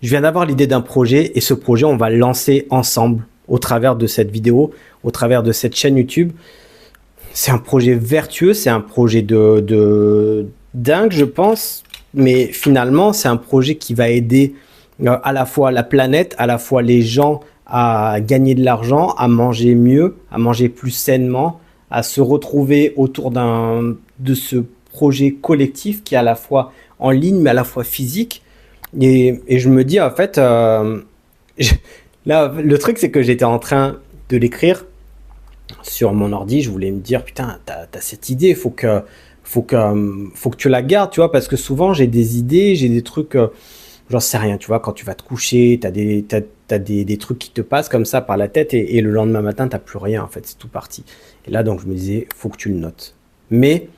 je viens d'avoir l'idée d'un projet et ce projet, on va le lancer ensemble au travers de cette vidéo, au travers de cette chaîne YouTube. C'est un projet vertueux, c'est un projet de dingue, je pense. Mais finalement, c'est un projet qui va aider à la fois la planète, à la fois les gens à gagner de l'argent, à manger mieux, à manger plus sainement, à se retrouver autour de ce projet collectif qui est à la fois en ligne, mais à la fois physique. Et je me dis, en fait, je- là, le truc, c'est que j'étais en train de l'écrire sur mon ordi. Je voulais me dire, putain, t'as cette idée, faut que tu la gardes, tu vois, parce que souvent, j'ai des idées, j'ai des trucs, j'en sais rien, tu vois, quand tu vas te coucher, t'as des trucs qui te passent comme ça par la tête et le lendemain matin, t'as plus rien, en fait, c'est tout parti. Et là, donc, je me disais, faut que tu le notes. Mais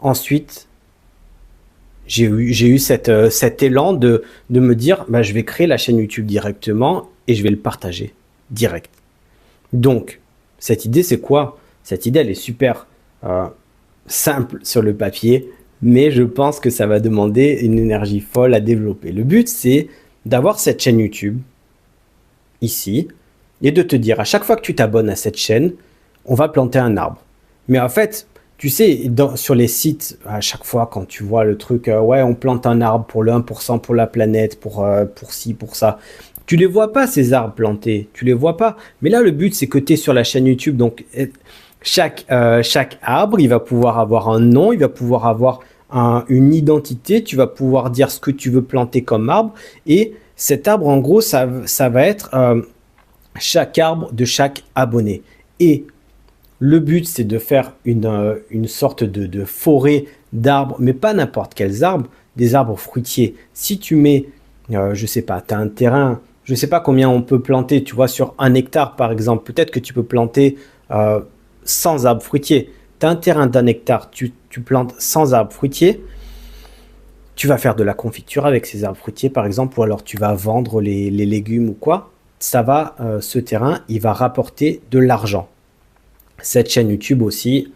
ensuite, j'ai eu cet élan de me dire, bah, je vais créer la chaîne YouTube directement et je vais le partager direct. Donc, cette idée, c'est quoi? Cette idée, elle est super simple sur le papier, mais je pense que ça va demander une énergie folle à développer. Le but, c'est d'avoir cette chaîne YouTube ici et de te dire, à chaque fois que tu t'abonnes à cette chaîne, on va planter un arbre. Mais en fait, tu sais, sur les sites, à chaque fois quand tu vois le truc, ouais, on plante un arbre pour le 1% pour la planète, pour ci, pour ça, tu les vois pas ces arbres plantés, tu les vois pas. Mais là, le but, c'est que tu es sur la chaîne YouTube, donc chaque arbre, il va pouvoir avoir un nom, il va pouvoir avoir une identité, tu vas pouvoir dire ce que tu veux planter comme arbre, et cet arbre, en gros, ça va être chaque arbre de chaque abonné. Et le but, c'est de faire une sorte de forêt d'arbres, mais pas n'importe quels arbres, des arbres fruitiers. Si tu mets, je sais pas, tu as un terrain, je sais pas combien on peut planter, tu vois, sur 1 hectare par exemple, peut-être que tu peux planter 100 arbres fruitiers. Tu as un terrain d'1 hectare, tu plantes 100 arbres fruitiers, tu vas faire de la confiture avec ces arbres fruitiers par exemple, ou alors tu vas vendre les légumes ou quoi. Ce terrain, il va rapporter de l'argent. Cette chaîne YouTube aussi,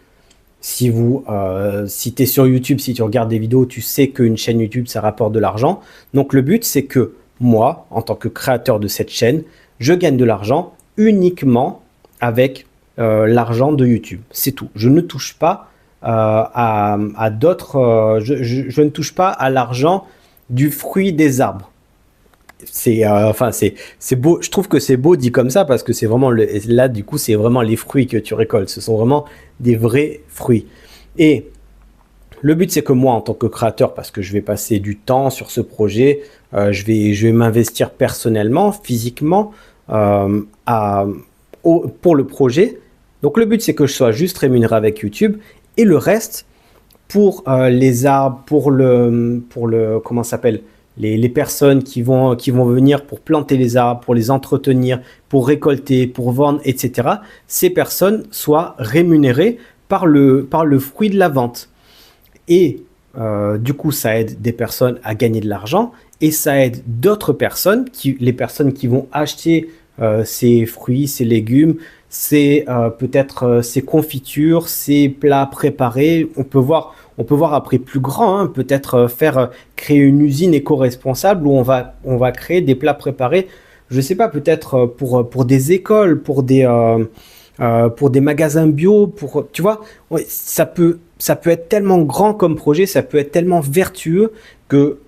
si tu es sur YouTube, si tu regardes des vidéos, tu sais qu'une chaîne YouTube, ça rapporte de l'argent. Donc le but, c'est que moi, en tant que créateur de cette chaîne, je gagne de l'argent uniquement avec l'argent de YouTube. C'est tout. Je ne touche pas à d'autres... je ne touche pas à l'argent du fruit des arbres. C'est beau. Je trouve que c'est beau dit comme ça parce que c'est vraiment là du coup c'est vraiment les fruits que tu récoltes. Ce sont vraiment des vrais fruits. Et le but c'est que moi en tant que créateur, parce que je vais passer du temps sur ce projet, je vais m'investir personnellement, physiquement pour le projet. Donc le but c'est que je sois juste rémunéré avec YouTube et le reste pour les arbres, pour le comment ça s'appelle, les personnes qui vont venir pour planter les arbres, pour les entretenir, pour récolter, pour vendre, etc. Ces personnes soient rémunérées par le fruit de la vente. Et du coup, ça aide des personnes à gagner de l'argent et ça aide d'autres personnes, les personnes qui vont acheter ces fruits, ces légumes, peut-être ces confitures, ces plats préparés. On peut voir après plus grand, hein, peut-être créer une usine éco-responsable où on va créer des plats préparés, je ne sais pas, peut-être pour des écoles, pour des magasins bio, tu vois, ouais, ça peut être tellement grand comme projet, ça peut être tellement vertueux que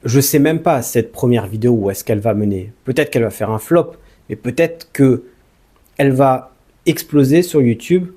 je ne sais même pas cette première vidéo où est-ce qu'elle va mener. Peut-être qu'elle va faire un flop, mais peut-être qu'elle va exploser sur YouTube.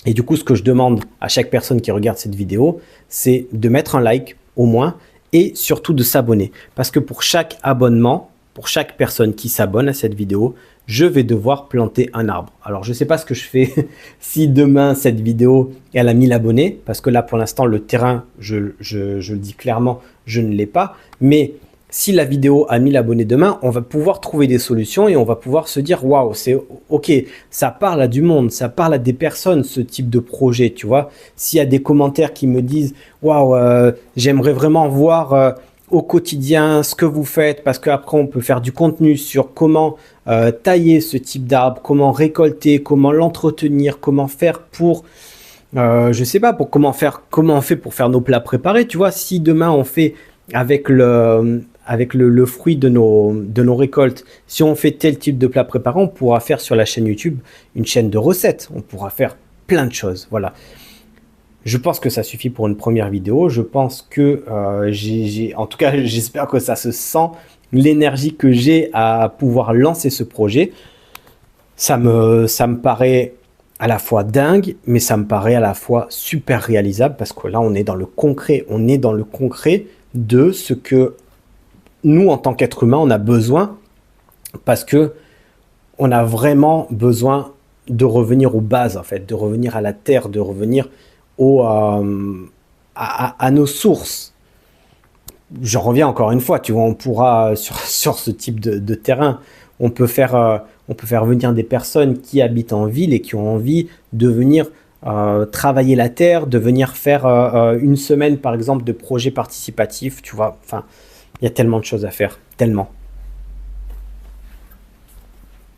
Et du coup, ce que je demande à chaque personne qui regarde cette vidéo, c'est de mettre un like au moins et surtout de s'abonner. Parce que pour chaque abonnement, pour chaque personne qui s'abonne à cette vidéo, je vais devoir planter un arbre. Alors, je ne sais pas ce que je fais si demain, cette vidéo, elle a 1000 abonnés. Parce que là, pour l'instant, le terrain, je le dis clairement, je ne l'ai pas. Mais si la vidéo a 1000 abonnés demain, on va pouvoir trouver des solutions et on va pouvoir se dire waouh, c'est ok, ça parle à du monde, ça parle à des personnes, ce type de projet, tu vois. S'il y a des commentaires qui me disent waouh, j'aimerais vraiment voir au quotidien ce que vous faites, parce qu'après on peut faire du contenu sur comment tailler ce type d'arbre, comment récolter, comment l'entretenir, comment faire pour je sais pas, comment on fait pour faire nos plats préparés, tu vois. Si demain on fait avec avec le fruit de nos récoltes, si on fait tel type de plat préparé, on pourra faire sur la chaîne YouTube une chaîne de recettes. On pourra faire plein de choses. Voilà. Je pense que ça suffit pour une première vidéo. Je pense que en tout cas, j'espère que ça se sent l'énergie que j'ai à pouvoir lancer ce projet. Ça me paraît à la fois dingue, mais ça me paraît à la fois super réalisable parce que là, on est dans le concret. On est dans le concret de ce que nous, en tant qu'être humain, on a besoin parce que on a vraiment besoin de revenir aux bases, en fait, de revenir à la terre, de revenir à nos sources. J'en reviens encore une fois, tu vois, on pourra, sur ce type de terrain, on peut faire venir des personnes qui habitent en ville et qui ont envie de venir travailler la terre, de venir faire une semaine, par exemple, de projet participatif, tu vois. Enfin, il y a tellement de choses à faire, tellement.